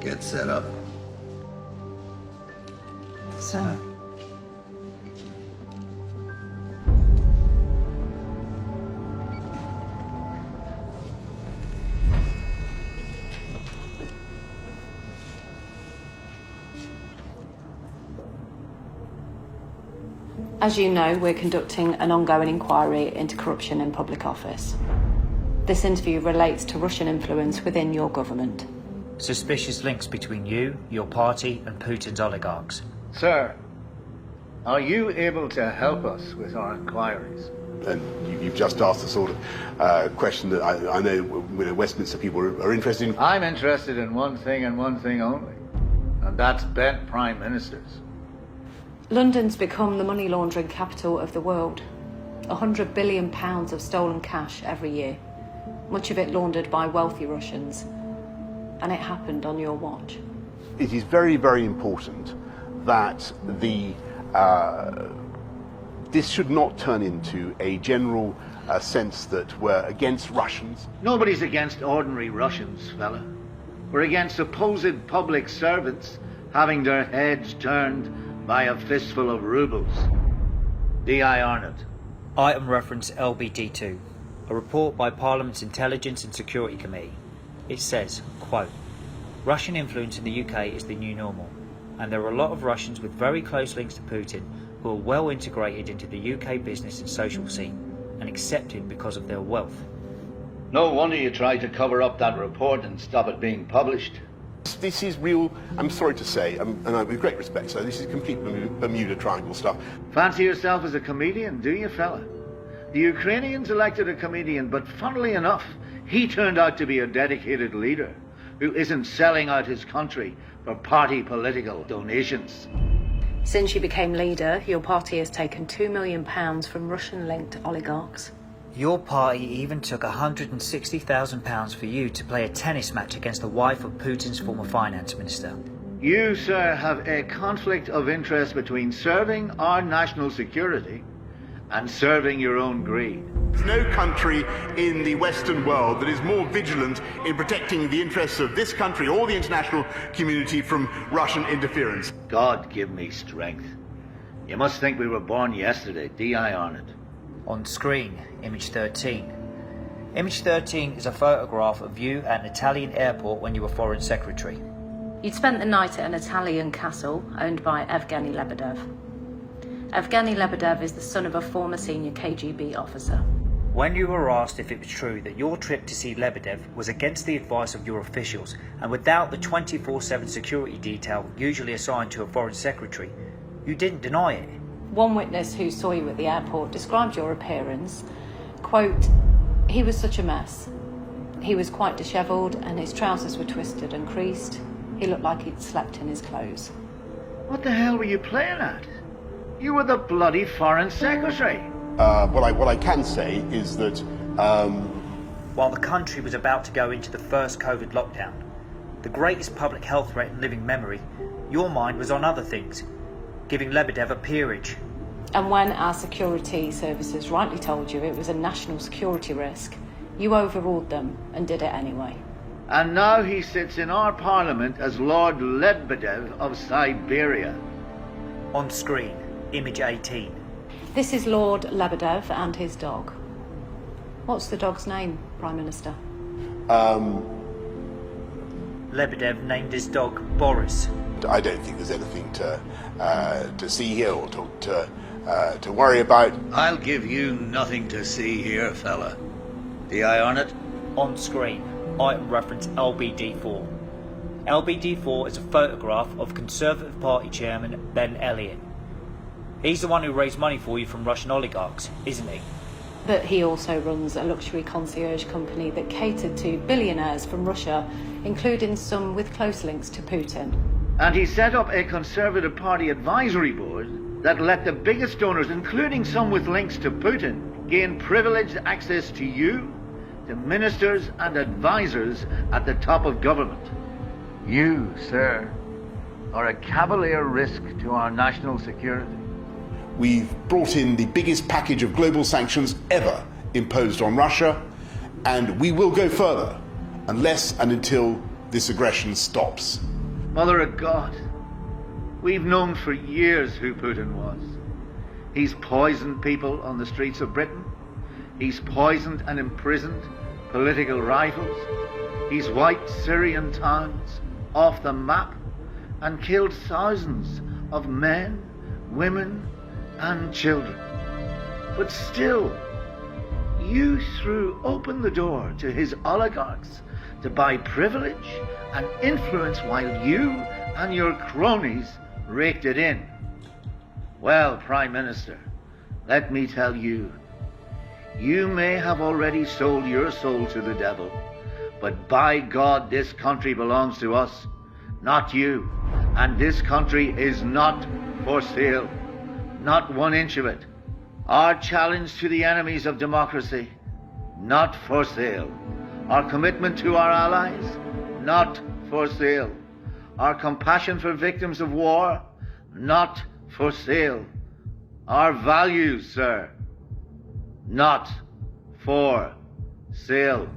get set up. So. As you know, we're conducting an ongoing inquiry into corruption in public office. This interview relates to Russian influence within your government. Suspicious links between you, your party, and Putin's oligarchs. Sir, are you able to help us with our inquiries? And you've just asked the sort of question that I know Westminster people are interested in. I'm interested in one thing and one thing only, and that's bent prime ministers. London's become the money laundering capital of the world. £100 billion of stolen cash every year, much of it laundered by wealthy Russians. And it happened on your watch. It is very, very important that this should not turn into a general sense that we're against Russians. Nobody's against ordinary Russians, fella. We're against supposed public servants having their heads turned by a fistful of rubles. D.I. Arnott. Item reference LBD2, a report by Parliament's Intelligence and Security Committee. It says, quote, Russian influence in the UK is the new normal, and there are a lot of Russians with very close links to Putin who are well integrated into the UK business and social scene, and accepted because of their wealth. No wonder you tried to cover up that report and stop it being published. This is real, I'm sorry to say, and with great respect, so this is complete Bermuda Triangle stuff. Fancy yourself as a comedian, do you, fella? The Ukrainians elected a comedian, but funnily enough, he turned out to be a dedicated leader who isn't selling out his country for party political donations. Since you became leader, your party has taken £2 million from Russian-linked oligarchs. Your party even took £160,000 for you to play a tennis match against the wife of Putin's former finance minister. You, sir, have a conflict of interest between serving our national security and serving your own greed. There's no country in the Western world that is more vigilant in protecting the interests of this country or the international community from Russian interference. God give me strength. You must think we were born yesterday, D.I. Arnott. On screen, image 13. Image 13 is a photograph of you at an Italian airport when you were Foreign Secretary. You'd spent the night at an Italian castle owned by Evgeny Lebedev. Evgeny Lebedev is the son of a former senior KGB officer. When you were asked if it was true that your trip to see Lebedev was against the advice of your officials and without the 24/7 security detail usually assigned to a Foreign Secretary, you didn't deny it. One witness who saw you at the airport described your appearance. Quote, he was such a mess. He was quite dishevelled and his trousers were twisted and creased. He looked like he'd slept in his clothes. What the hell were you playing at? You were the bloody Foreign Secretary. What I can say is that While the country was about to go into the first COVID lockdown, the greatest public health threat in living memory, your mind was on other things, giving Lebedev a peerage. And when our security services rightly told you it was a national security risk, you overruled them and did it anyway. And now he sits in our parliament as Lord Lebedev of Siberia. On screen, image 18. This is Lord Lebedev and his dog. What's the dog's name, Prime Minister? Lebedev named his dog Boris. I don't think there's anything to see here or to worry about. I'll give you nothing to see here, fella. D.I. Arnott? On screen, item reference LBD4. LBD4 is a photograph of Conservative Party Chairman Ben Elliott. He's the one who raised money for you from Russian oligarchs, isn't he? But he also runs a luxury concierge company that catered to billionaires from Russia, including some with close links to Putin. And he set up a Conservative Party advisory board that let the biggest donors, including some with links to Putin, gain privileged access to you, to ministers and advisors at the top of government. You, sir, are a cavalier risk to our national security. We've brought in the biggest package of global sanctions ever imposed on Russia, and we will go further unless and until this aggression stops. Mother of God, we've known for years who Putin was. He's poisoned people on the streets of Britain. He's poisoned and imprisoned political rivals. He's wiped Syrian towns off the map and killed thousands of men, women, and children. But still, you threw open the door to his oligarchs to buy privilege and influence while you and your cronies raked it in. Well, Prime Minister, let me tell you, you may have already sold your soul to the devil, but by God, this country belongs to us, not you. And this country is not for sale, not 1 inch of it. Our challenge to the enemies of democracy, not for sale. Our commitment to our allies, not for sale. Our compassion for victims of war, not for sale. Our values, sir, not for sale.